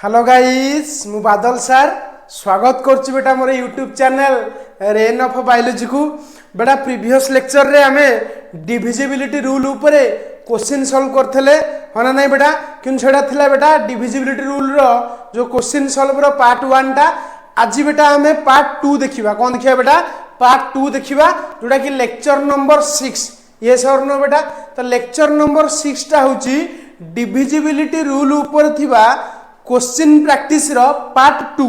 Hello guys मु बादल sir स्वागत करछि बेटा मोर YouTube channel rain of biology को बेटा प्रीवियस लेक्चर रे हमें डिविजिबिलिटी रूल ऊपर क्वेश्चन सॉल्व करथले होना नहीं बेटा किन छडा थिला बेटा डिविजिबिलिटी रूल रो जो क्वेश्चन सॉल्व रो पार्ट 1 टा आज बेटा हमें पार्ट 2 देखिबा कोन देखिबा बेटा पार्ट 2 देखिबा जोटा कि लेक्चर नंबर 6 यस और नो बेटा तो लेक्चर नंबर 6 टा होची डिविजिबिलिटी रूल ऊपर थिबा क्वेश्चन प्रैक्टिस रो पार्ट 2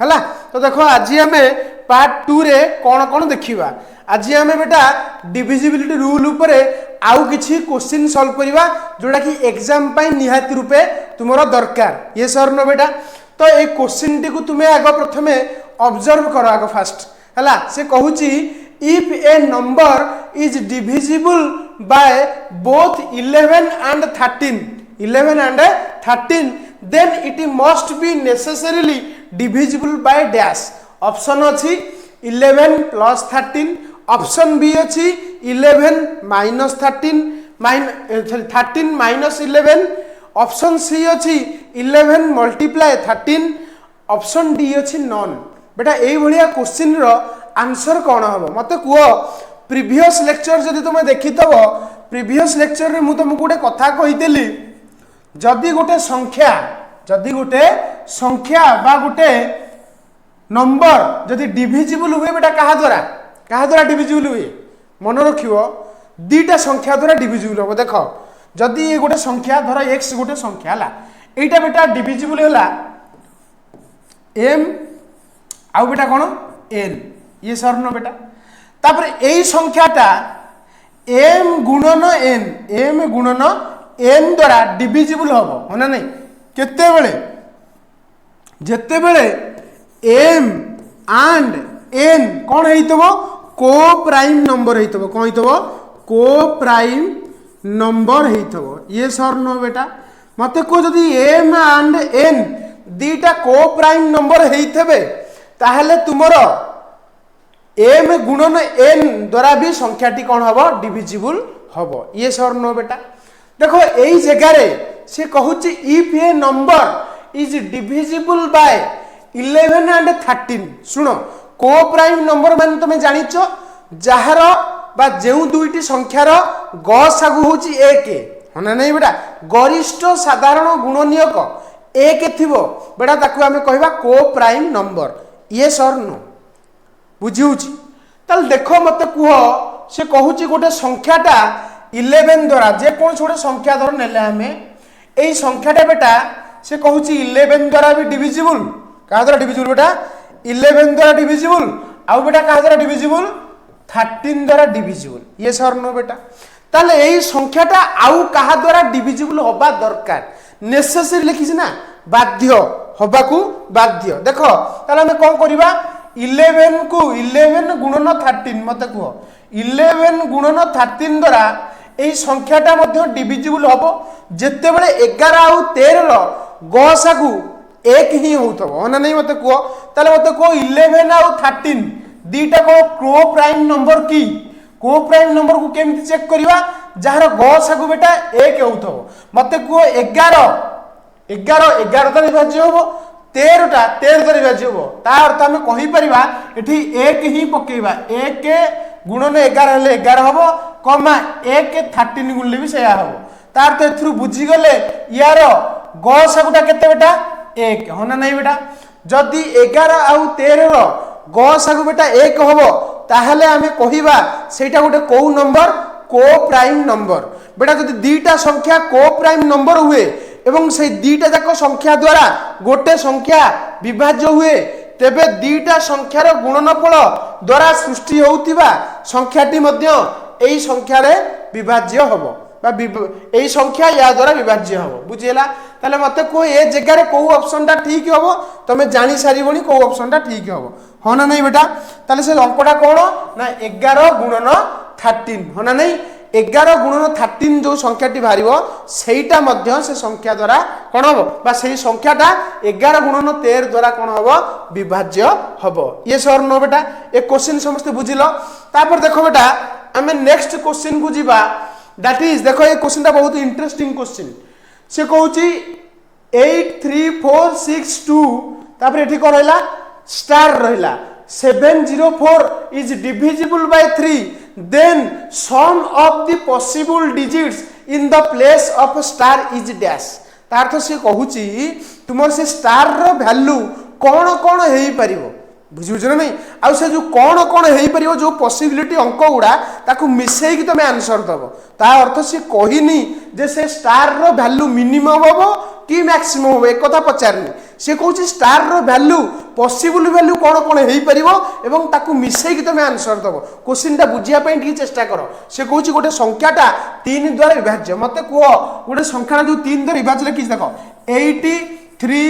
हैला तो देखो आज हमें पार्ट 2 रे कोन कोन देखिबा आज हमें बेटा डिविजिबिलिटी रूल ऊपर आउ किछि क्वेश्चन सॉल्व करिबा जोटा कि एग्जाम पई निहाती रूपे तुमरो दरकार ये सर नो बेटा तो ए क्वेश्चन टी को तुमे आगो प्रथमे ऑब्जर्व करो आगो फर्स्ट हैला से कहूची if a number is divisible by both 11 and 13 then it must be necessarily divisible by dash option अछि 11 plus 13 option b अछि 11 minus 13 13 minus 11 option c अछि 11 multiply 13 option d अछि none बेटा एई भलिया क्वेश्चन रो आंसर कोन हबो मते कुओ प्रीवियस लेक्चर जदि तुमे देखितबो previous lecture रे मु तुमको गोटे कथा कहितेली जदि गोटे संख्या बा गोटे नंबर जदि डिविजिबल हुए बेटा कहा द्वारा डिविजिबल हुए मन रखियो दीटा संख्या द्वारा डिविजिबल हो देखो जदि ये गोटे संख्या धर x गोटे संख्या हला एटा बेटा डिविजिबल होला m आउ बेटा कोन n ये सरनो बेटा तापर एई संख्याटा m गुणन n द्वारा डिविजिबल होबो होना नहीं केते बेले जेते बेले m and n कोन हेइतबो को प्राइम नंबर हेइतबो कोन हेइतबो को प्राइम नंबर हेइतबो ये सरनो बेटा मते को जदी m and n दीटा को प्राइम नंबर हेइतबे ताहले तुमरो m गुणन n द्वारा भी संख्याटी कोन हबो डिविजिबल हबो ये सरनो बेटा देखो एई जगह रे से कहूची if a number is divisible by 11 and 13 सुनो को प्राइम नंबर मान तुम जानिचो जहार बा जेउ दुईटी संख्यार गसागु होची 1 होना नहीं बेटा गरिष्ठ साधारण गुणनीयक 1 थिबो बेटा ताकू हमें कहबा को प्राइम नंबर ये सर नो बुझिउची तल देखो मते कुहो से कहूची गोटे संख्याटा 11 द्वारा जे कोन छोटे संख्या धर नेले हमें एई संख्याटा बेटा से कहूची 11 द्वारा भी डिविजिबल का द्वारा डिविजिबल बेटा 11 द्वारा डिविजिबल आउ बेटा का द्वारा डिविजिबल 13 द्वारा डिविजिबल ये सर नो बेटा ताले एई संख्याटा आउ कहा द्वारा डिविजिबल होबा दरकार नेसेसरी लिखिस ना बाध्य होबाकू बाध्य देखो ताले हमें कोन करिबा 11 को 11 गुणन 13 मते को 11 गुणन 13 द्वारा एई संख्याटा मध्ये डिविजिबल होबो जेते बेले 11 आउ 13 रो गसागु 1 ही होतबो ना नहीं मते को ताले मते को 11 आउ 13 दीटा को प्राइम नंबर की को प्राइम नंबर को केमति चेक करिवा जहार गसागु बेटा 1 होतबो मते को 11 तो विभाज्य होबो 13 टा 13 तो विभाज्य होबो ता अर्थ हम कहि परिबा एठी 1 ही पकेइबा 1 गुणन 11 हेले 11 हबो कमा 1 13 गुणले भी सेया हबो तार तो एथरु बुझी गले यार गसागुटा केते बेटा 1 होना नहीं बेटा जदी 11 आउ 13 रो गसागु बेटा 1 हबो ताहले हमें कहिबा सेटा गोटे को नंबर को प्राइम नंबर बेटा जदी दीटा संख्या को प्राइम नंबर हुए एवं से दीटा जाक संख्या द्वारा गोटे संख्या विभाज्य हुए तेबे दीटा संख्यार गुणनफल द्वारा सृष्टि होउतिबा संख्याटी मध्य एई संख्या रे विभाज्य हबो बा एई संख्या या द्वारा विभाज्य हबो बुझिला ताले मते को ए जगह रे को ऑप्शन टा ठीक हबो तमे जानि सारिबोनी को ऑप्शन टा ठीक हबो होना नहीं बेटा ताले से अंकटा कोन ना 11 गुणन 13 होना नहीं 11 गुणन 13 जो संख्याटी भारिबो सेईटा मध्य से संख्या द्वारा कोन हबो बा सेई संख्याटा 11 गुणन 13 द्वारा कोन हबो विभाज्य हबो ये सर नो बेटा ए क्वेश्चन समस्त बुझिलो तापर देखो बेटा हमें नेक्स्ट क्वेश्चन को जीवा दैट इज देखो ये क्वेश्चन टा बहुत इंटरेस्टिंग क्वेश्चन से कहूची 8 3 4 6 2 तापर एठी कोन रहला स्टार रहला 704 is divisible by 3 then sum of the possible digits in the place of star is dash तार तो से कहूची तुमर से स्टार रो वैल्यू कोन कोन हेई परिबो बुझुछ ना नहीं आ से जो कोन कोन हेई परिबो जो पॉसिबिलिटी अंक गुडा ताकू मिसई कि तमे आंसर दबो ता अर्थ से कहिनी जे से स्टार रो वैल्यू मिनिमम होबो कि मैक्सिमम होबो एक कथा पचारनी से कहूची स्टार रो वैल्यू पॉसिबल वैल्यू कोन कोन हेई परिबो एवं ताकू मिसई कि तमे आंसर दबो क्वेश्चन टा बुझिया पई ठीक चेष्टा करो से कहूची गोटे संख्याटा 3 द्वारा विभाज्य मते कुओ गोटे संख्याटा जो 3 द्वारा विभाज्य लिखि देखो 83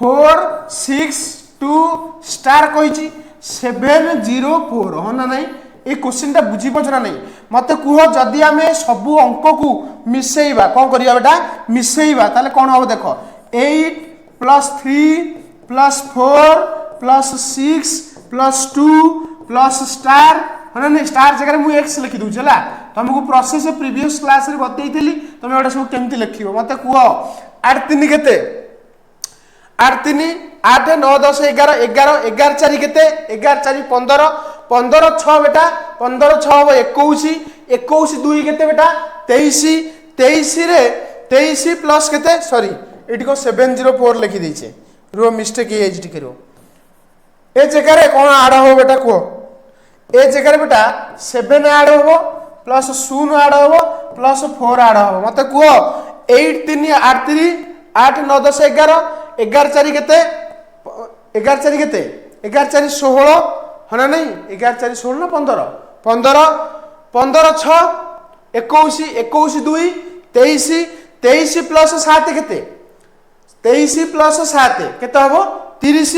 4 6 2 स्टार कहिची 704 हो ना नहीं ए क्वेश्चन टा बुझी पछना नहीं मते कुहो जदी हमें सब अंक को मिसेइबा कोन करिया बेटा मिसेइबा ताले कोन हो देखो 8 + 3 + 4 + 6 + 2 + स्टार हो ना नहीं स्टार जगह मु x लिखि दउ चला तुमको प्रोसेस प्रीवियस क्लास रे बतैथिली तुम एडा सब केमति लिखिबो मते कुहो 8 3 केते 8 3 8 9 10 11 11 11 4 केते 11 4 15 15 6 बेटा 15 6 हो 21 21 2 केते बेटा 23 23 रे 23 प्लस केते सॉरी एटी को 704 लिखि दैछे रो मिस्टेक हे एजी टिके रो ए जगह रे कोन आड हो बेटा को ए जगह रे बेटा 7 आड हो प्लस 0 आड हो प्लस 4 आड हो मते को 8 3 8 3 8 9 10 11 11 4 केते 11 4 केते 11 4 16 हना नहीं 11 4 16 ना 15 15 15 6 21 21 2 23 23 प्लस 7 केते 23 प्लस 7 केते हबो 30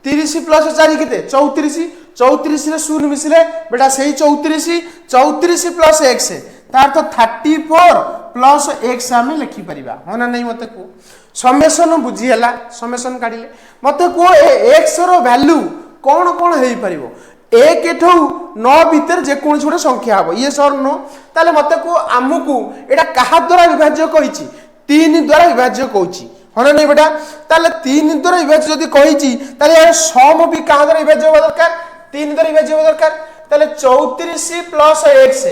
30 प्लस 4 केते 34 34 रे 0 मिसले बेटा सही 34 34 प्लस x तार तो 34 प्लस x हमें लिखि परिबा हना नहीं मते को समेशन बुझी हला समेशन काढिले मते को x रो वैल्यू कोन कोन हेई परिबो 1 एठौ 9 भीतर जे कोन छोटे संख्या हबो ये सर नो ताले मते को आमुकु एटा कहा द्वारा विभाज्य कहिची 3 द्वारा विभाज्य कहूची हना नहीं बेटा ताले 3 द्वारा विभाज्य जदी कहिची ताले यार सम भी कहा द्वारा विभाज्य होबा दरकार 3 द्वारा विभाज्य होबा दरकार ताले 34 प्लस x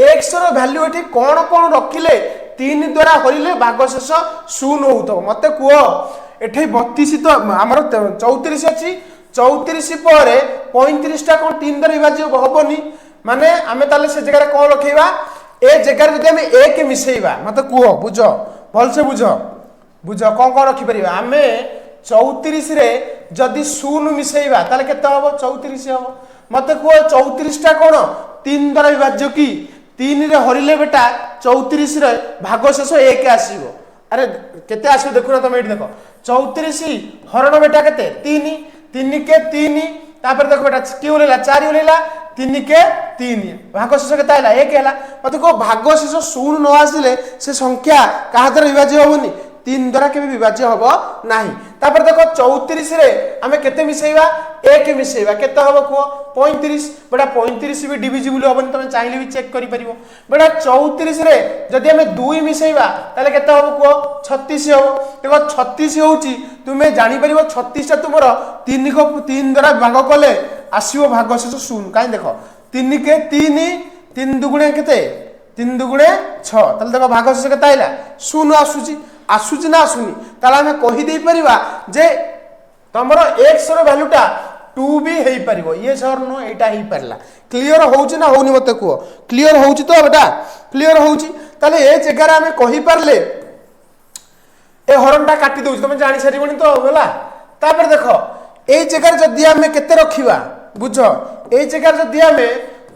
x रो वैल्यू एठी कोन कोन रखिले 3 द्वारा हरिले भागशेष 0 होतो मते को एठी 32 तो हमर 34 अछि 34 पर 35 टा कोन 3 द्वारा विभाज्य होबोनी माने आमे ताले से जगह रे कोन रखिबा ए जगह रे जदी आमे 1 मिसेइबा मते को बुझो भल से बुझो बुझ कोन कोन रखि परिबा आमे 34 रे जदी 0 मिसेइबा ताले केते होबो 34 होबो मते को 34 टा कोन 3 द्वारा विभाज्य की 3 रे हरिले बेटा 34 रे भागशेष 1 आसीबो अरे केते आसीबो देखो ना तुम एठी देखो 34 हरण बेटा केते 3 3 के 3 तापर देखो बेटा के उलेला 4 उलेला 3 के 3 भागशेष केते आइला 1 हैला मते को भागशेष 0 न आसीले से संख्या कहा द्वारा विभाज्य होबोनी 3 द्वारा के विभाज्य होबो नाही तापर देखो 34 रे हमें केते मिसेइबा 1 मिसेइबा केते होबो को 35 बेटा 35 भी डिविजिबल होबनी तमे चाहिले भी चेक करि परिबो बेटा 34 रे जदी हमें 2 मिसेइबा ताले केते होबो को 36 होबो देखो 36 होउची तुमे जानि परिबो 36 ता तुमरो 3 को 3 द्वारा भाग कले आसीबो भागशेष 0 काई देखो 3 के 3 3 दुगुणे केते 3 दुगुणे 6 ताले देखो भागशेष केते आइला 0 आसुची आसुची ना आसुनी ताला हमें कहि देई परिबा जे तमरो x रो वैल्यूटा 2 भी हेई परिबो ये सर नो एटा हेई परला क्लियर होउची ना होउनी मते को क्लियर होउची तो बेटा क्लियर होउची ताले ए जगह हमें कहि परले ए हरणटा काटी दउची तुम जानि सरीबनी तो होला तापर देखो ए जगह जदी हमें केते रखिबा बुझो ए जगह जदी हमें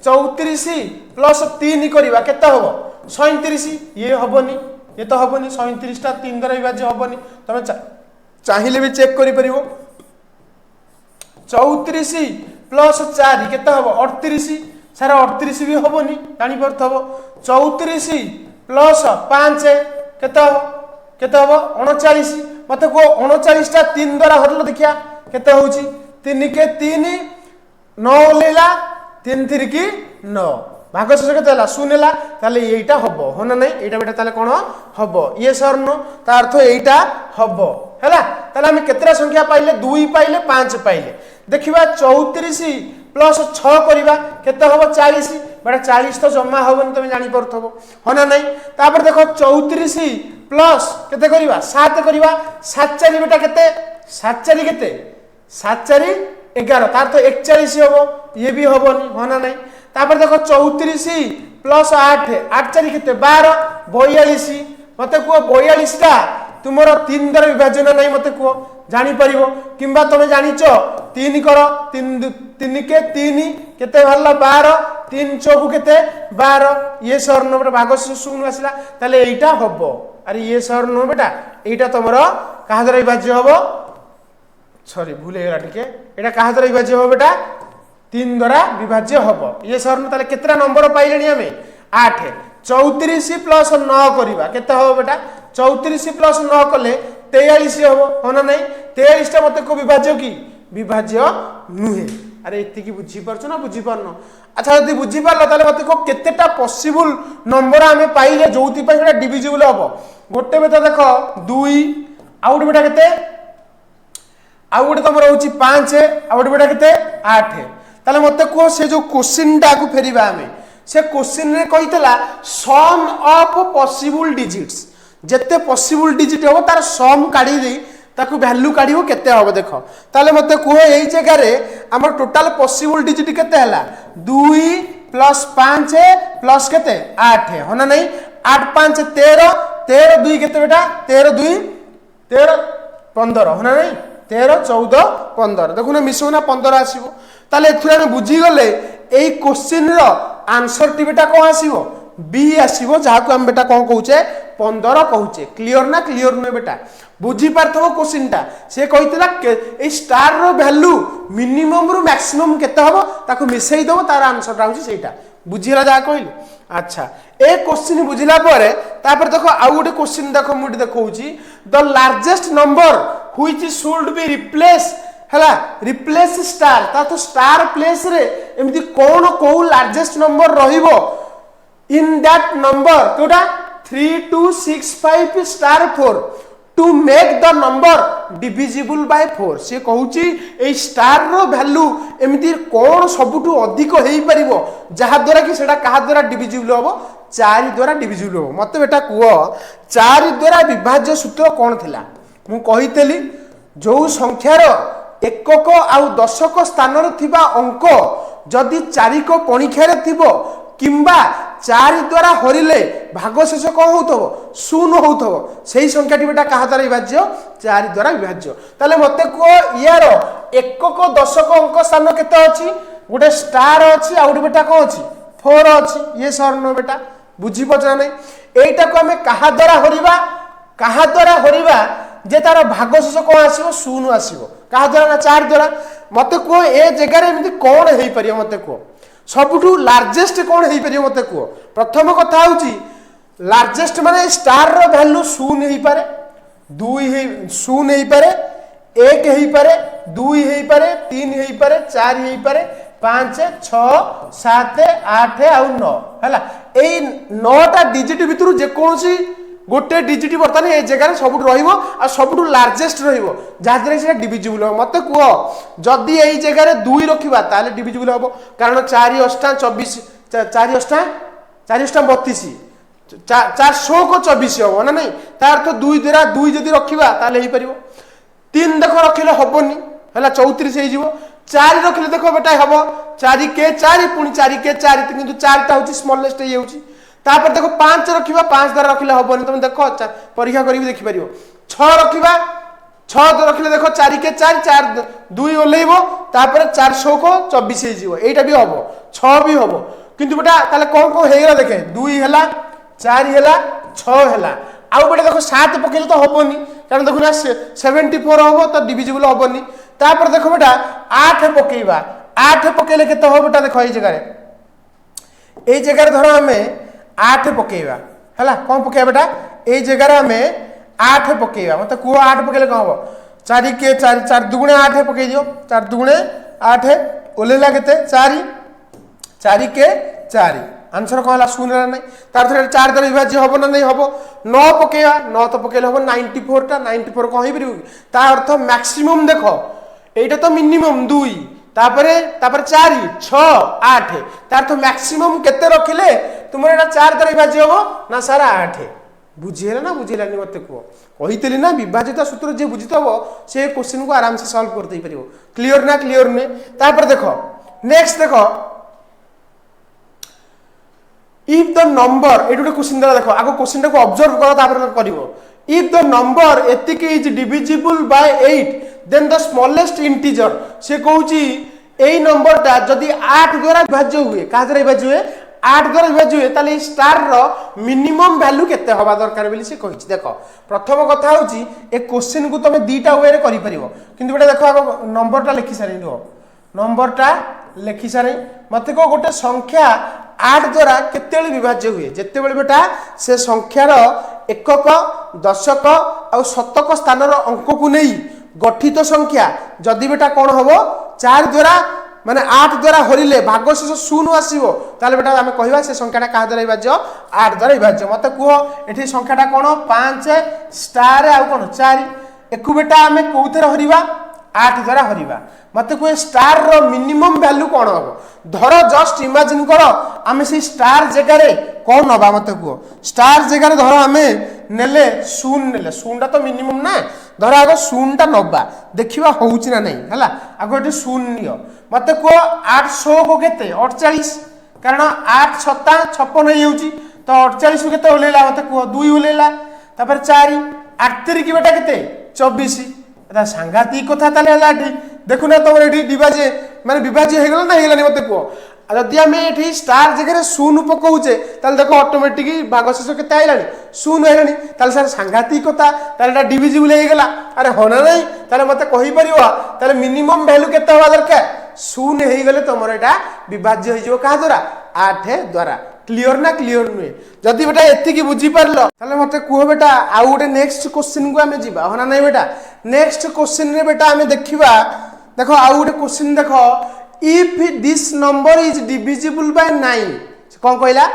34 प्लस 3 करिबा केते होबो 37 ये होबनी ये तो होबनी 37 टा 3 द्वारा विभाज्य होबनी तुम चाहिले भी चेक करि परिबो 34 प्लस 4 केते होबो 38 सारा 38 भी होबनी जानि परथबो 34 प्लस 5 केते होबो 39 मते को 39 टा 3 द्वारा हरलो देखिया केते होउची 3 के 3 9 लेला 3 3 की 9 भागशेष केते हला शून्य हला ताले एटा हबो हो ना नहीं एटा बेटा ताले कोन हबो यस और नो ता अर्थ एटा हबो हला ताले हम केतरा संख्या पाइले 2 पाइले 5 पाइले देखिबा 34 प्लस 6 करिबा केते हबो 40 बेटा 40 तो जमा हबन तुम जानि परथबो हो ना नहीं तापर देखो 34 प्लस केते करिबा 7 करिबा 7 4 बेटा केते 7 4 केते 7 4 11 तार तो 41 हबो ये भी हबोनी हो ना नहीं तापर देखो 34 प्लस 8 8 4 केते 12 42 मते को 42 टा तुमरो 3 द्वारा विभाजन नहीं मते को जानि परिबो किंबा तमे जानिचो 3 करो 3 के 3 केते भल्ला 12 3 चौकु केते 12 ये स्वर्ण बेटा भागशेष शून्य आसिला ताले एटा हबो अरे ये स्वर्ण बेटा एटा तमरो कहा द्वारा विभाज्य हबो सॉरी भूल गेला टिके एटा कहा द्वारा विभाज्य हबो बेटा 3 द्वारा विभाज्य हबो ये स्वर्ण ताले केतरा नंबर पाइलेनी हमें 8 34 प्लस 9 करिबा केते हबो बेटा 34 प्लस 9 कले 43 हबो हो ना नहीं 43 टा मते को विभाज्य की विभाज्य नुहे अरे इति की बुझी परछ ना बुझी परनो अच्छा यदि बुझी परलो ताले मते को केतेटा पॉसिबल नंबर हमें पाइले जोति पय सेटा डिविजिबल हबो गोटे बेटा देखो 2 आउट बेटा केते आउट तमर होची 5 आउट बेटा केते 8 ताले मते को से जो क्वेश्चन टा को फेरिबा हमें से क्वेश्चन रे कहितला सम ऑफ पॉसिबल डिजिट्स जेते पॉसिबल डिजिट हो तार सम काढी दे ताकू वैल्यू काढिबो केते होबो देखो ताले मते को एई जगह रे हमर टोटल पॉसिबल डिजिट केते हला 2 प्लस 5 प्लस केते 8 हो ना नहीं 8 5 13 13 2 केते बेटा 13 2 13 15 हो ना नहीं 13 14 15 देखो ना मिसो ना 15 आसीबो ताले एथुरा ने बुझी गले एई क्वेश्चन रो आंसर टी बेटा को आसीबो बी आसीबो जहा को हम बेटा कोन कहूचे 15 कहूचे क्लियर ना क्लियर न बेटा बुझी पारथबो क्वेश्चन टा से कहितला ए स्टार रो वैल्यू मिनिमम रो मैक्सिमम केते हबो ताको मिसई दबो तार आंसर राउची सेटा बुझिला जा कहली अच्छा ए क्वेश्चन बुझिला परे तापर देखो आ गोटे क्वेश्चन देखो मुडी देखौची the largest number which should be replace हला रिप्लेस स्टार ता तो स्टार प्लेस रे एमती कोन को लार्जेस्ट नंबर रहिबो इन दैट नंबर कोटा 3265 star 4 to make the number divisible by 4 से कहूची ए स्टार रो वैल्यू एमती कोन सबुटु अधिक हेई परिबो जहा द्वारा कि सेटा कहा द्वारा डिविजिबल होबो 4 द्वारा डिविजिबल होबो मते बेटा कुओ 4 द्वारा विभाज्य सूत्र कोन थिला मु कहितली जो संख्यार एकक आउ दशक स्थान रे थिबा अंक जदि 4 को पणिखा रे थिबो किंबा 4 द्वारा हरिले भागशेष कौन होथबो शून्य होथबो सेही संख्याटी बेटा कहा द्वारा विभाज्य 4 द्वारा विभाज्य ताले मते को यार एकक दशक अंक स्थान केते अछि गोटे स्टार अछि आ गोटे बेटा को अछि 4 अछि ये सरनो बेटा बुझी पछा नै एटा को हमें कहा द्वारा हरिबा जे तार भागशेष कौन आसीबो शून्य आसीबो कहा द्वारा 4 द्वारा मते को ए जगह रे एमती कोन हेई परियो मते को सबुठू लार्जेस्ट कौन हेई परियो मते को प्रथम कथा होची लार्जेस्ट माने स्टार रो वैल्यू शून्य हेई पारे 2 हेई शून्य हेई पारे 1 हेई पारे 2 हेई पारे 3 हेई पारे 4 हेई पारे 5 6 7 8 आउ 9 हला एई 9 टा डिजिट भितरु जे कोनसी गोटे डिजिट बर्तमान ए जगह सब रहिबो आ सबुठू लार्जेस्ट रहिबो जादरे से डिविजिबल हो मते कुओ जदी एई जगह रे 2 रखिबा ताले डिविजिबल होबो कारण 4 8 24 4 8 4 8 32 400 को 24 हो ना नहीं तार तो 2 द्वारा 2 जदी रखिबा ताले हेई परिबो 3 देखो रखिले हबोनी हला 34 हेई जिवो 4 रखिले देखो बेटा हबो 4 के 4 पुनी 4 के 4 किंतु 4 टा होची स्मॉलेस्ट हेई होची तापर देखो 5 रखिबा 5 द्वारा रखिले हबोनी तुम देखो परीक्षा करी भी देखि परिबो 6 रखिबा 6 तो रखिले देखो 4 के 4 4 2 ओलेइबो तापर 400 को 24 हे जिवो एटा भी हबो 6 भी हबो किंतु बेटा ताले कोन हेगला देखे 2 हैला 4 हैला 6 हैला आउ बेटा देखो 7 पकेले तो हबोनी कारण देखो ना 74 हबो तो डिविजिबल हबोनी तापर देखो बेटा 8 पकेइबा 8 पकेले केते हो बेटा देखो ए जगह रे धरो हमें 8 पकेइबा हला कोन पकेइबा बेटा ए जगह रे हमें 8 पकेइबा मतलब को 8 पकेले कोन हो 4 के 4 4 दुगुणे 8 पकेइ दियो 4 दुगुणे 8 ओलेला केते 4 4 के 4 आंसर कौन है शून्य ना तार 4 द्वारा विभाज्य हम ना नहीं हम 9 पकेवा 9 तो पकेले हम 94 टा 94 कौन हो तार अर्थ मैक्सिमम देख एटा तो मिनिमम 2 तापर 4 6 8 तार तो मैक्सिमम केते रखिले तुम एटा 4 द्वारा विभाज्य हम ना सारा 8 बुझेला ना बुझेलानी मत कह कही ना विभाजित सूत्र जे बुझीथब से क्वेश्चन को आराम से सॉल्व कर दे परिबो क्लियर ना क्लियर नुहे तापर देख नेक्स्ट देख इफ द नंबर ये गोटे क्वेश्चन देला देख आगो क्वेश्चन को ऑब्जर्व करो तापर करिवो इफ द नंबर एतिक is divisible by 8 then the smallest integer से कहूची एई नंबर टा जदी 8 द्वारा विभाज्य हुए का द्वारा विभाज्य हुए 8 द्वारा विभाज्य हुए ताले स्टार रो मिनिमम वैल्यू केते हवा दरकार बोली से कहिछि देखो प्रथम कथा होची ए क्वेश्चन को तमे दीटा वे रे करि परिबो किंतु बेटा देखो आगो नंबर टा लिखि सारे रो नंबर टा लिखि सारे मते को गोटे संख्या 8 द्वारा केते विभाज्य हुए जेते बेले बेटा से संख्यार एकक दशक आ शतक स्थान रो अंक को नहीं गठित संख्या जदि बेटा कौन हम 4 द्वारा माने 8 द्वारा हरिले भागशेष शून्य आसीबो ताले बेटा आमे कहिबा से संख्याटा का द्वारा विभाज्य 8 द्वारा विभाज्य मते कह एठी संख्याटा कोन 5 स्टार आ कोन 4 एकु बेटा आमे कोउथरे हरिबा 8 द्वारा हरिबा मते कह स्टार रो मिनिमम वैल्यू कोन हो धर जस्ट इमेजिन करो आमे से स्टार जगह रे कोन नबा मते कह स्टार जगह रे धर आमे नेले शून्य नेले शून्यटा तो मिनिमम ना धर आगो शून्यटा नबा देखिबा होउची ना नहीं हला आगो एठी शून्य मत को 800 को केते 48 कारण 8 छत्ता 56 हो जाउची तो 48 को केते ओलेला मत को 2 ओलेला तापर 4 8 की बेटा केते 24 एटा सांघातिक कथा ताले हला एठी देखु ना तमरे एठी विभाज्य माने विभाज्य हे गेला ना हेलानी मत को यदि आम ये स्टार जगह शून्य पकाउचे ताल देखो ऑटोमेटिक भागशेष केते आइलानी शून्य हेलानी ताल सर सांघातिक कथा ताल एटा डिविजिबल हे गेला अरे होना नहीं ताले मते कहि परिबो ताले मिनिमम वैल्यू केते होबा दरकार शून्य हो गले तुम यहाँ विभाज्य हो क्या द्वारा 8 द्वारा क्लियर ना क्लियर नुहे जदि बेटा एति बुझीपार मत कह बेटा आउ गोटे नेक्स्ट क्वेश्चन को आम जा हाँ ना बेटा नेक्स्ट क्वेश्चन रे बेटा आम देखा देख आउ गोटे क्वेश्चन देख if this number is divisible by 9 कौन कहला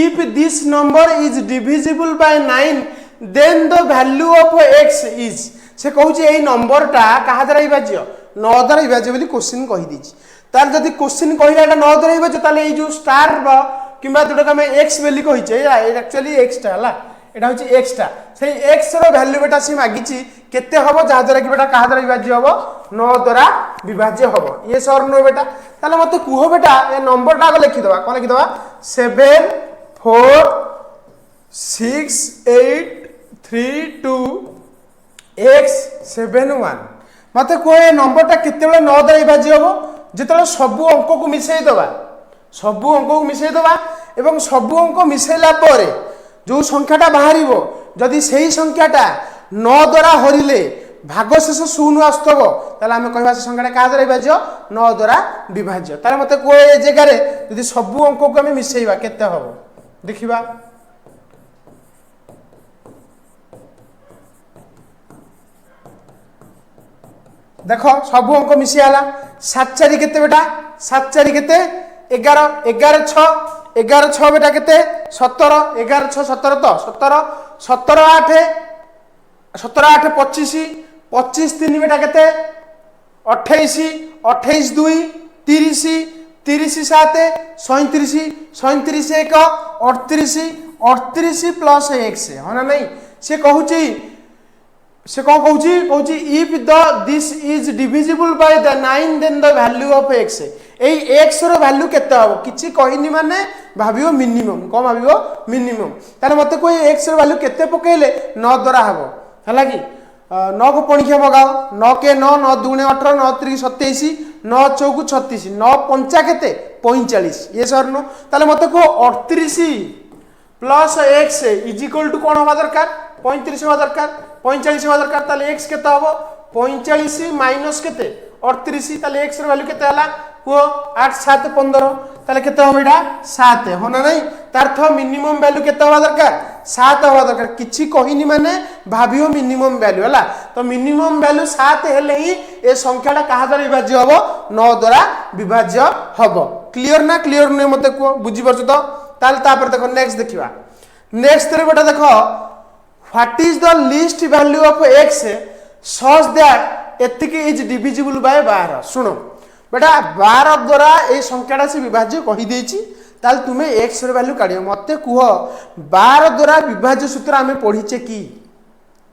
if this number is divisible by 9 then the value of x is से कहूँ ये नंबरटा क्या द्वारा विभाज्य 9 द्वारा विभाज्य बोली क्वेश्चन कहि दिछि तार जदि क्वेश्चन कहला एटा 9 द्वारा विभाज्य ताले ए जो स्टार रो किबा जोटा हम x बोली कहिचे एक्चुअली x टा हला एटा होची x टा सेही x रो वैल्यू बेटा से मागिछि केते हबो जा द्वारा कि बेटा कहा द्वारा विभाज्य हबो 9 द्वारा विभाज्य हबो ये सर नो बेटा ताले मते कुहो बेटा ए नंबर टा लिखि दबा कोन लिखि दबा 7 4 6 8 3 2 x 7 1 मत कह नंबर टा केते 9 द्वारा विभाज्य हम जिते सबू अंक को मिसई दबा सबू अंक को मिसई दबा एवं सबू अंक मिसैला पर जो संख्याटा बाहर जदि से संख्याटा 9 द्वारा हरिले भागशेष शून्य आसतब ताले आमे कहबा से संख्याटा का द्वारा विभाज्य 9 द्वारा विभाज्य ताले मते कह ए जगह यदि सबू अंक को आमे मिसैबा केते हबो देखिबा देख सबू अंक मिसीगला 7 4 केते बेटा 7 4 केते 11 11 6 11 6 बेटा केते 17 11 6 17 तो 17 17 8 17 8 25 25 3 बेटा केते 28 28 2 30 30 7 37 37 1 38 38 प्लस x है ना नहीं से कहूची से कौन कहूँ if the this is divisible by the 9 then the value of x ए x रो वैल्यू केते हबो किछि कहिनी माने भाबियो मिनिमम कम भाबियो मिनिमम तारे मते कोई x रो वैल्यू केते पकेले 9 द्वारा हबो हला कि 9 को पणिखे मगाओ 9 के 9 9 दुने 18 9 3 27 9 चौकु 36 9 पंचा केते 45 ये सर नो ताले मते को 38 plus x is equal to कोन होबा दरकार 35 होबा दरकार 45 होबा दरकार ताले x केते हबो 45 माइनस केते 38 ताले x रो वैल्यू केते हला को 8 7 15 ताले केते हो बेटा 7 हो ना नहीं तार थ मिनिमम वैल्यू केते होबा दरकार 7 होबा दरकार किछि कहिनी माने भाबियो मिनिमम वैल्यू हला तो मिनिमम वैल्यू 7 हेले ही ए संख्याटा कहा द्वारा विभाज्य हबो 9 द्वारा विभाज्य हबो क्लियर ना क्लियर नै मते को बुझी परछ तो ताल तापर देखो नेक्स्ट देखिबा नेक्स्ट रे बेटा देखो what is the least value of x such that एतिक इज डिविजिबल बाय 12 सुनो बेटा 12 द्वारा ए संख्याटा से विभाज्य कहि देछि ताल तुमे x रे वैल्यू काढियो मते कुह 12 द्वारा विभाज्य सूत्र आमे पढिचे की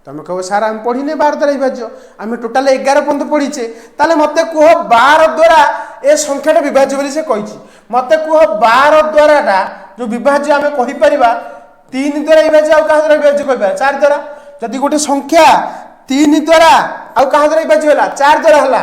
तुम कहो सार आम पढ़ीने 12 द्वारा विभाज्य आम टोटाल 11 पर्यंत पढ़ीचे ताले मते कुह 12 द्वारा ए संख्याटा विभाज्य बोली से कहिछि मते कुह 12 द्वारा जो विभाज्य आम कहि परिबा 3 द्वारा विभाज्य आ कहा द्वारा विभाज्य कहि पार 4 द्वारा जदि गोटे संख्या 3 द्वारा आ कहा द्वारा विभाज्य होला 4 द्वारा होला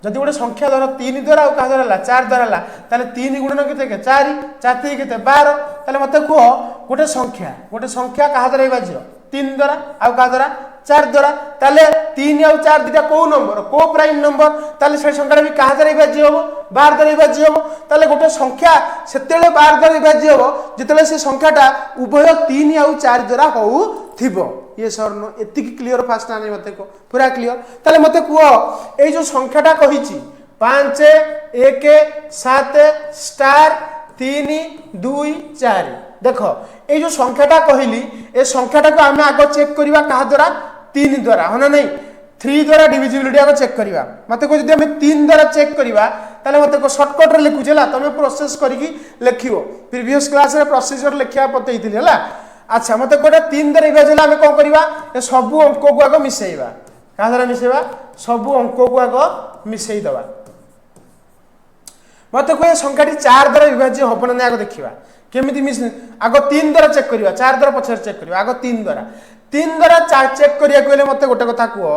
जदि गोटे संख्या धर 3 द्वारा आ कहा द्वारा होला 4 द्वारा होला ताले 3 गुणन केते 4 4 3 केते 12 ताले मते कुह गोटे संख्या कहा द्वारा विभाज्य 3 द्वारा आ कहा द्वारा 4 द्वारा ताले 3 और 4 दिटा को नंबर को प्राइम नंबर ताले से संख्याटा भी कहा द्वारा विभाज्य होबो 12 द्वारा विभाज्य होबो ताले गोटे संख्या सेतेले 12 द्वारा विभाज्य होबो जेतेले से संख्याटा उभय 3 और 4 द्वारा होउ थिबो ये सरनो एतिक क्लियर फास्ट आने मते को पूरा क्लियर ताले मते कुओ ए जो संख्याटा कहिची 5 1 7 स्टार 3 2 4 देखो ए जो संख्याटा कहली ए संख्याटा को आमे आगो चेक करबा कहा द्वारा 3 द्वारा होना नहीं 3 द्वारा डिविजिबिलिटी आगो चेक करबा मते को जदि हमें 3 द्वारा चेक करबा ताले मते को शॉर्टकट रे लिखुजेला तमे प्रोसेस करिकी लिखियो प्रीवियस क्लास रे प्रोसीजर लिखिया पतेइथिले हला अच्छा मते कोटा 3 द्वारा विभाजन हमें कोन करबा ए सब अंक को आगो मिसेइबा कहा द्वारा मिसेइबा सब अंक को आगो मिसेइ दबा मते को ए संख्याटी 4 द्वारा विभाज्य होबो ना आगो देखिबा केमिति मिस आगो 3 द्वारा चेक करिवा 4 द्वारा पछर चेक करिवा आगो 3 द्वारा चेक करिया कहले मते गोटे कथा को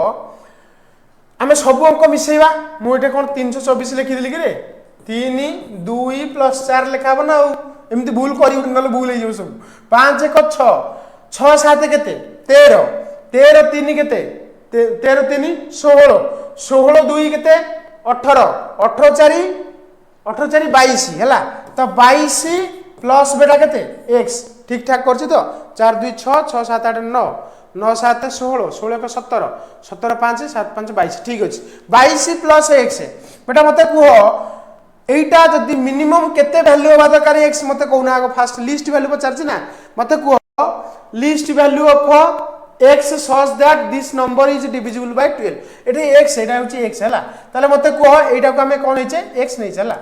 आमे सब अंक मिसेइबा मु एटे कोन 324 लिखि दिली कि रे 3 2 + 4 लिखाबो ना एमिति भूल करी नले भूल हे जो सब 5 1 6 6 7 केते 13 13 3 केते 13 3 16 16 2 केते 18 18 4 18 4 22 हैला तो 22 प्लस बेटा केते x ठीक ठाक करछि तो 4 2 6 6 7 8 9 9 7 16 16 1 17 17 5 7 5 22 ठीक अछि 22 प्लस x बेटा मते कुहो एटा जदी मिनिमम केते वैल्यू होबा दरकार x मते कहूना आगो फास्ट लिस्ट वैल्यू पचारछि ना मते कुहो least value of x such that this number is divisible by 12 एटे x एटा होछि x हला ताले मते कुहो एटा को हमें कोन होइछे x नै छला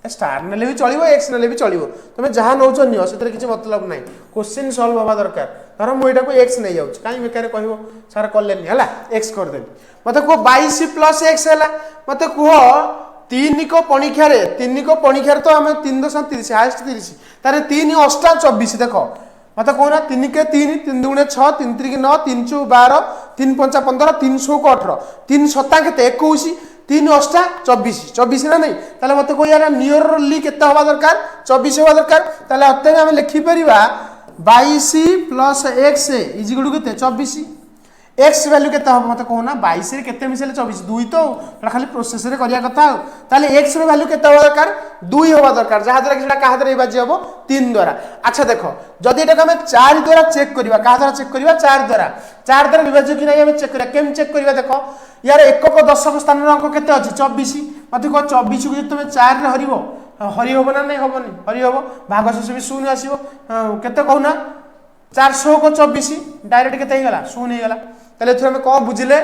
स्टार नेले भी चलिबो x नेले भी चलिबो तमे जहां नौचो नियो सेतरे किछ मतलब नै क्वेश्चन सॉल्व होबा दरकार धर मु एटा को x नै जाउछ काई बेकार कहबो सारा करलेनी हला x कर देली मते को 22 प्लस x हला मते कुहो 3 को पणिख्या रे 3 को पणिख्या रे तो हमें 3.30 हाईएस्ट 30 तारे 3 8 24 देखो मते कोना 3 के 3 3 दुणे 6 3 3 9 3 4 12 3 5 15 3 16 18 3 7 केते 21 3 8 24 24 ना नहीं ताले मते को यार नियरली केते होबा दरकार 24 होबा दरकार ताले अते हम लिखि परिबा 22 plus x is equal to केते 24 x वैल्यू केते होबा मते कहूना 22 रे केते मिसेले 24 2 तो खाली प्रोसेस रे करिया कथा ताले x रो वैल्यू केते होबा दरकार 2 होबा दरकार जहा द्वारा किछटा कहा द्वारा विभाज्य होबो 3 द्वारा अच्छा देखो जदि एटा हम 4 द्वारा चेक करबा कहा द्वारा चेक करबा 4 द्वारा विभाज्य कि नै हम चेक करबा केम चेक करबा देखो यार एक को दशक स्थान अंक केते अछि 24 मते को 24 को तुम 4 रे हरिबो हरि होबो ना नै होबोनी हरि होबो भागशेष भी शून्य आसीबो केते कहूना 400 को 24 डायरेक्ट केते हे गला शून्य हे गला तले थरे हम को बुझिले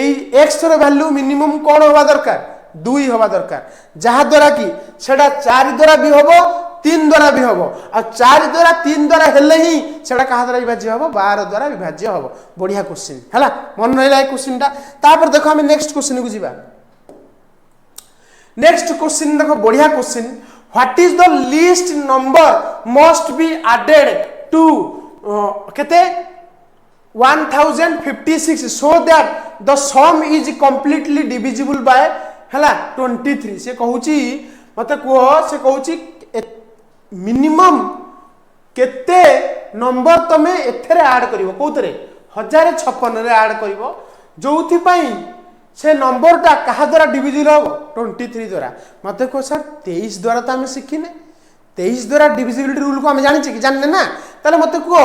एई x रो वैल्यू मिनिमम कोन होबा दरकार 2 होबा दरकार जहा द्वारा कि सेडा 4 द्वारा भी होबो 3 द्वारा भी होबो आ 4 द्वारा 3 द्वारा हेले ही सेडा कहा द्वारा विभाज्य होबो 12 द्वारा विभाज्य होबो बढ़िया क्वेश्चन हला मन रहिला ए क्वेश्चनटा तापर देखो हम नेक्स्ट क्वेश्चन को जीवा नेक्स्ट क्वेश्चन देखो बढ़िया question what is the least number must be added to केते 1056 so that the sum is completely divisible by हला 23 से कहूची मते को से कहूची मिनिमम केते नंबर तमे एथरे ऐड करिवो कोतरे 1056 रे ऐड करिवो जोथि पई से नंबर ता कहा द्वारा डिविजिबल हो 23 द्वारा मते को सर 23 द्वारा त हम सिखिने 23 द्वारा डिविजिबिलिटी रूल को हम जानि छी कि जानने ना ताले मते को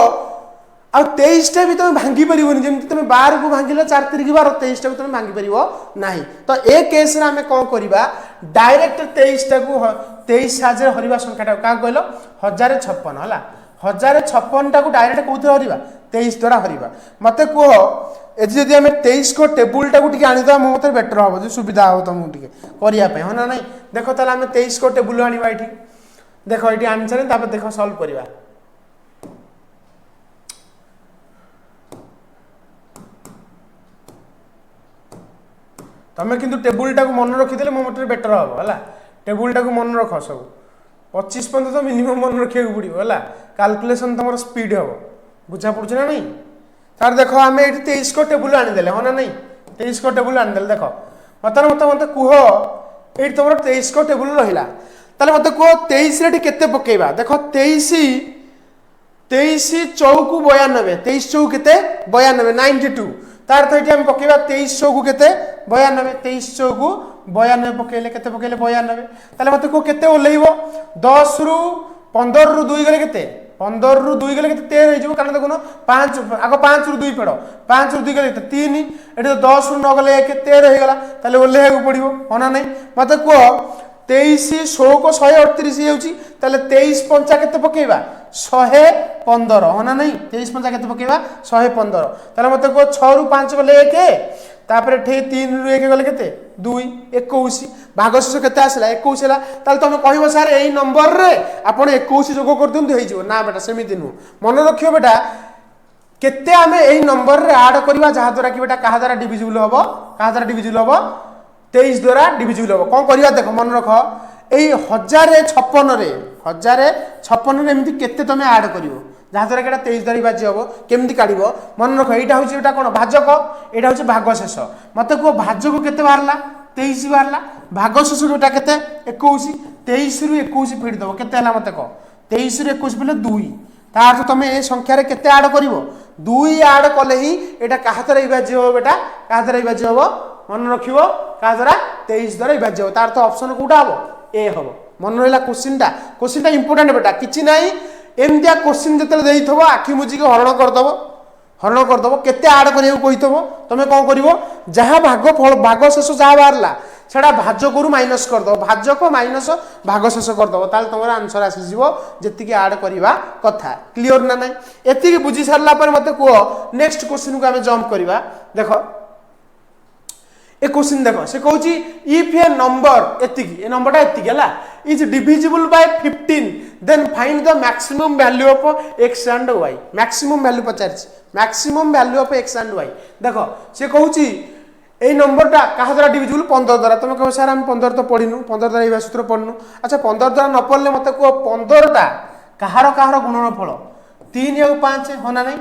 आ 23 टा भी तुम भांगी परिबोनी जेमति तुम 12 को भांगिलो 4 3 12 23 टा तुम भांगी परिबो नाही तो ए केस रे हमें कोन करिबा डायरेक्ट 23 टाकू 23 साहाଯ୍य हरिबा संख्याटा क्या कहल 1056 है 1056 टाकू डायरेक्ट कौन हरिबा 23 द्वारा हरिबा मत कह यदि आम 23 को टेबुल टाकू टी आनीदा मो मत बेटर हम जो सुविधा हो तुमको टी करने हाँ ना नहीं देख ताल आम 23 को टेबुल आनीबा ये देख ये आनी सारे देख सल्व करवा तुम किंतु टेबुल टाक मन रखीदे मो मत बेटर हम है टेबुल टाक मन रख सब 25 पर्यटन तो मिनिमम मन रखा पड़ो है काल्कुलेसन तुम स्पीड हम बुझा पड़े ना नहीं तार देख आम ये 23 को टेबुल आनीदे हाँ ना नहीं 23 को टेबुल आनीदे देख मत मत मत कह ये तुम 23 को टेबुल रहा ताले मत कह 23 के पकेबा देख 23 चौकू 92 23 चौक के 92 92 तार तो ये पकेबा 23 चौकू के 92 23 चौकू 92 पकेले के पकेले 92 ताले मत कह के ओल्लैब 10 रु 15 रु 2 गले के 15 रु 2 गले 13 हो कारण देखुन 5 आग 5 रु 2 फेड़ 5 रु 2 गले 3 ये तो 10 रु 9 गले 13 हो गला ताले ओल्लैया पड़ो हाँ ना नहीं मत कह 23 100 को 138 होता 23 पंचा के पकेबा 115 हाँ ना नहीं 23 पंचा के पकेबा 115 ताले मत कह 6 रु 5 गले 1 तापर 3 रु 1 गले के 2 21 भागशेष के आसला 21 है ताले तुम कह सार यही नंबर रे आपण 21 जोग कर दिखाई हो ना बेटा सेमती नुह मन रखियो बेटा केते आमे यही नंबर रे ऐड करवा जहाँ द्वारा कि बेटा कहा द्वारा डिविजिबल हम कहा द्वारा डिविजिबल हम 23 द्वारा डिविजिबल हम कौन करवा देख मन रख यही 1056 एमती केते तुम ऐड कर जहाँ द्वारा कि 23 द्वारा बाजी हम केमती काढ़ मन रख यहाँ हूँ कौन भाजक यहाँ हूँ भागशेष मत कह भाजक के बाहर 23 बाहर भागशेष जोटा के 21 23 रु 21 फिट दब के मत कह 23 रु 21 बोले 2 तार तुम ये संख्यार केते ऐड कर 2 ऐड कले ही यहाँ क्या द्वारा विभाज्य हम बेटा क्या द्वारा विभाज्य हम मन रख क्या द्वारा 23 द्वारा विभाज्य हम तार तो ऑप्शन कौटा हम ए हम मन रहा क्वेश्चन इंपोर्टेंट बेटा कि ना एमतिया क्वेश्चन जो आखि मुझी हरण करदेव केते ऐड करा तुम कौन कर जहाँ भाग फल भागशेष जहाँ बाहर सेटा भाजक रु माइनस करदेव भाजक माइनस भागशेष करदेव ताल तुम आंसर आसीज जी ऐड करवा कथा क्लीयर ना ना ये बुझी सारापर मत कह नेक्स्ट क्वेश्चन को आम जंप करवा देख ए क्वेश्चन देख से कहूँ इफ ए नंबर ए नंबरटा है is divisible by 15 then find the maximum value of X and Y maximum value पचार maximum value of X and Y देख से कहूँ ये नंबरटा क्या द्वारा डिविजिबल 15 द्वारा तुम कह सार आम 15 तो पढ़ीनु 15 द्वारा यह सूत्र पढ़नु अच्छा 15 द्वारा न पढ़ले मत कह 15टा कहार कहार गुणनफल 3 और 5 हाँ ना नहीं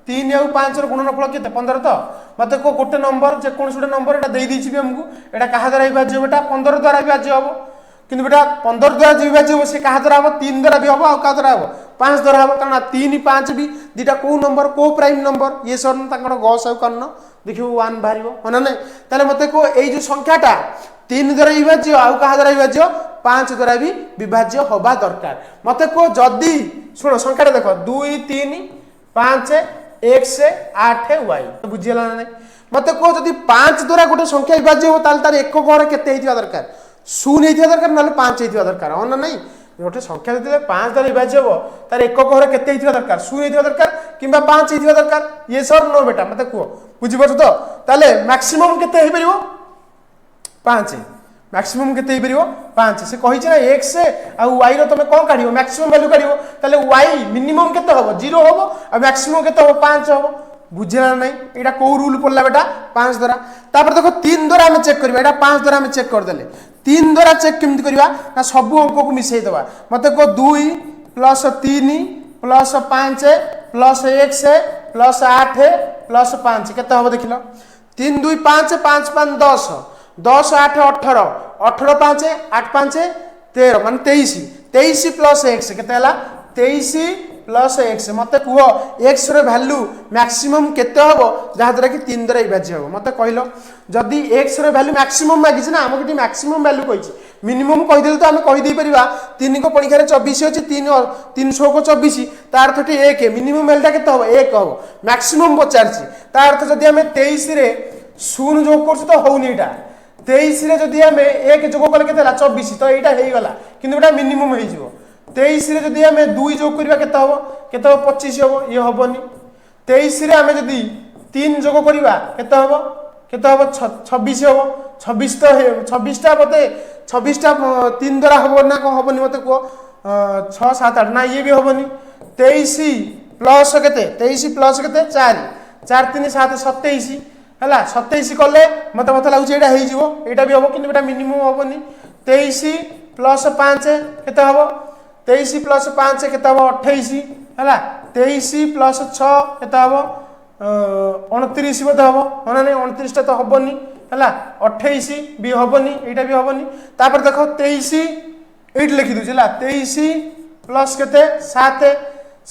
3 और 5 गुणनफल के 15 तो मत कह गोटे नंबर जेको गोटे नंबर यहाँ देदेवी आमको यहाँ क्या द्वारा विभाज्य बेटा 15 द्वारा विभाज्य हम कि बेटा 15 द्वारा विभाज्य हम से क्या द्वारा हम 3 द्वारा भी हम आउ क्या द्वारा हम 5 द्वारा हम कारण 3 5 भी दुटा कौ नंबर कौ प्राइम नंबर ये सर गस कर्ण देखिए 1 बाहर हाँ ना नहीं मत कह ये संख्याटा 3 द्वारा विभाज्य आउ क्या द्वारा विभाज्य 5 द्वारा भी विभाज्य हवा दरकार मत कह जदि शुण संख्याटा देख 2 3 5 x 8 y बुझीगला ना मत कह जदि 5 द्वारा गोटे संख्या विभाज्य हो तार एक घर के दरकार 0 दरकार ना 5 दरकार हाँ ना नहीं गोटे संख्या जो 5 द्वारा विभाज्य हो तार एक घर के दरकार 0 दरकार कि 5 दरकार ये सर नो बेटा मत कह बुझीपार तो ताले मैक्सिमम केते हो परिबो 5 मैक्सिमम केते हो परिबो 5 से कहि छै ना x आ y रो तमे कोन काढियो मैक्सिमम वैल्यू काढियो ताले y मिनिमम केते होबो 0 होबो आ मैक्सिमम केते होबो 5 होबो बुझिला नै एटा को रूल पड़ला बेटा 5 द्वारा तापर देखो 3 द्वारा हम चेक करबा एटा 5 द्वारा हम चेक कर देले 3 द्वारा चेक केमति करबा ना सब अंक को मिसै देबा मते को 2 plus 3 plus 5 plus x plus 8 plus 5 केते होबो देखिलो 3 2 5 5 5 10 10 8 18 18 5 8 5 13 मान 23 23 प्लस x केते हला 23 प्लस x मत कह x रो वैल्यू मैक्सिमम केते होबो जहा द्वारा कि 3 द्वारा विभाज्य होबो मत कहलो जदी x रो वैल्यू मैक्सिमम मागिछ ना हमके मैक्सिमम वैल्यू कहिछि मिनिमम कहि देल तो हम कहि दे परिबा 3 को परीक्षा रे 24 अछि 3 और 300 को 24 तार अर्थ 1 मिनिमम वैल्यूटा केते होबो 1 होबो मैक्सिमम पचारछि तार अर्थ जदी हम 23 रे 0 जो करछ तो होउनी एटा 23 रे जदि आमे 1 जोग कले केते 24 तो एटा हेई गला किंतु एटा मिनिमम हेई जिवो 23 रे जदि आमे 2 जोग करबा केते हबो 25 हबो ये हबोनी 23 रे आमे जदि 3 जोग करबा केते हबो 26 हबो 26 तो 26 टा बते 26 टा 3 द्वारा हबो ना को हबोनी मते को 6 7 8 ना ये भी हबोनी 23 प्लस केते 23 प्लस केते 4 4 3 7 27 हला 27 कले मते लागु एटा हेई जिवो एटा भी हबो किंतु एटा मिनिमम हबोनी 23 प्लस 5 केते हबो 23 प्लस 5 केते हबो 28 हला 23 प्लस 6 केते हबो 29 बोध हबो होना नै 29 टा तो हबोनी हला 28 भी हबोनी एटा भी हबोनी तापर देखो 23 एट लिखि दउ छला 23 प्लस केते 7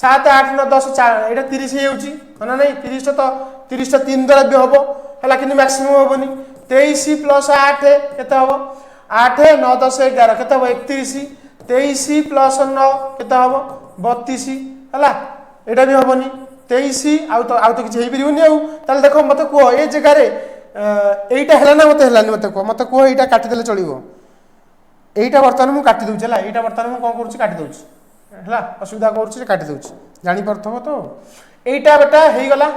7 8 9 10 4 एटा 30 हे होउची होना नै 30 टा 3 द्वारा भी हबो हला किनि मैक्सिमम हबोनी 23 प्लस 8 केते हबो 8 9 10 11 केते हबो 31 23 प्लस 9 केते हबो 32 हला एटा भी हबोनी 23 आउ तो किछ हेई परिबोनी आउ ताले देखो मते को ए जगह रे एटा हला ना मते हलानी मते को एटा काटी देले चलिबो एटा वर्तमान मु काटी दउछ हला एटा वर्तमान मु कोन करूची काटी दउछ हला असुविधा करूची काटी दउछ जानि परथबो तो एटा बेटा हेई गला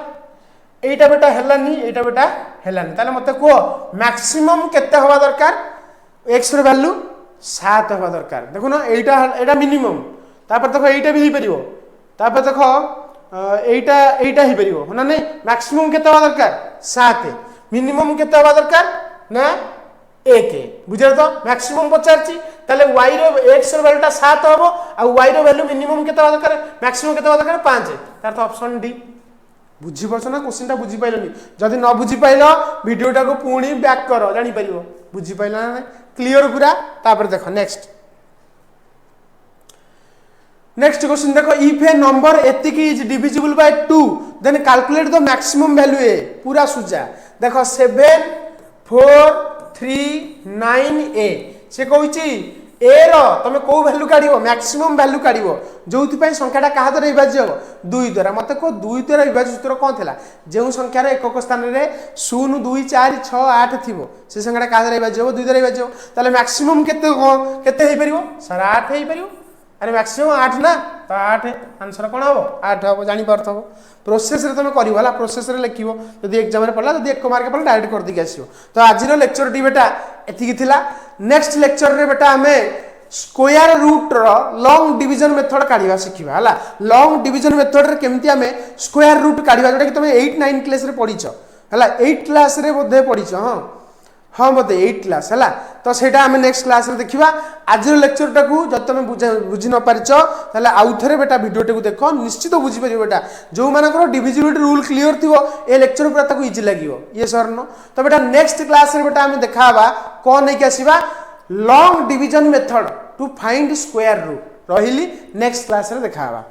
एटा बेटा हलानी एटा बेटा हलानी ताले मते को मैक्सिमम केते हवा दरकार x रो वैल्यू 7 हवा दरकार देखो ना एटा मिनिमम तापर देखो एटा भी हेई परिबो तापर देखो एटा ही परिबो होना नै मैक्सिमम केते हवा दरकार 7 मिनिमम केते हवा दरकार ना 1 बुझे तो मैक्सिमम पचारची ताले y रो x रो वैल्यूटा 7 हबो आ y रो वैल्यू मिनिमम केते हवा दरकार मैक्सिमम केते हवा दरकार 5 तार तो ऑप्शन डी बुझी परछ ना क्वेश्चन टा बुझी पाइलनी जदी न बुझी पाइलो वीडियोटा को पूणी बैक करो जानि परिबो बुझी पाइला ना क्लियर पूरा तापर देखो नेक्स्ट क्वेश्चन देखो इफ ए नंबर एतिक is divisible by 2 then calculate the maximum value ए पूरा सुजा देखो 7 4 3 9 ए से कहूची ए रो तमे को वैल्यू काढिबो मैक्सिमम वैल्यू काढिबो जोथि पय संख्याटा कहा द्वारा विभाज्य हो 2 द्वारा मते को 2 द्वारा विभाज्य सूत्र कोन थिला जेउ संख्या रे एकक स्थान रे 0 2 4 6 8 थिबो से संख्याटा कहा द्वारा विभाज्य हो 2 द्वारा विभाज्य हो ताले मैक्सिमम केते हे परिबो सर 8 हे परिबो अरे मैक्सिमम 8 ना तो 8 आंसर कोन हो 8 हो जानि परथबो प्रोसेस रे तमे करिवो हला प्रोसेस रे लिखिवो जदी एग्जाम रे पडला जदी 1 मार्क पडला डायरेक्ट कर दिके आसीओ तो आज रो लेक्चर डी बेटा एतिकी थिला नेक्स्ट लेक्चर रे बेटा हमें स्क्वायर रूट रो लॉन्ग डिवीजन मेथड काढिबा सिखिबा हला लॉन्ग डिवीजन मेथड रे केमति हमें स्क्वायर रूट काढिबा जोटा कि तमे 8 9 क्लास रे पढिछो हला 8 क्लास रे बोधे पढिछो हां हाँ बोधे 8 क्लास है तो सेटा आम नेक्स्ट क्लास रे देखिबा आज लेक्चर टाकू जब तुम बुझी न पारिछ ताले आउ थरे बेटा वीडियो टाकू देखो निश्चित बुझी परिबो बेटा जो मानकर डिविजिबिलिटी रूल क्लियर थिवो ए लेक्चर पूरा ताकू इजी लागिवो ये सर नो तो बेटा नेक्स्ट क्लास रे बेटा हम देखाबा कोन नै के आसीबा long division method to find square root रहिली नेक्स्ट क्लास रे देखाबा।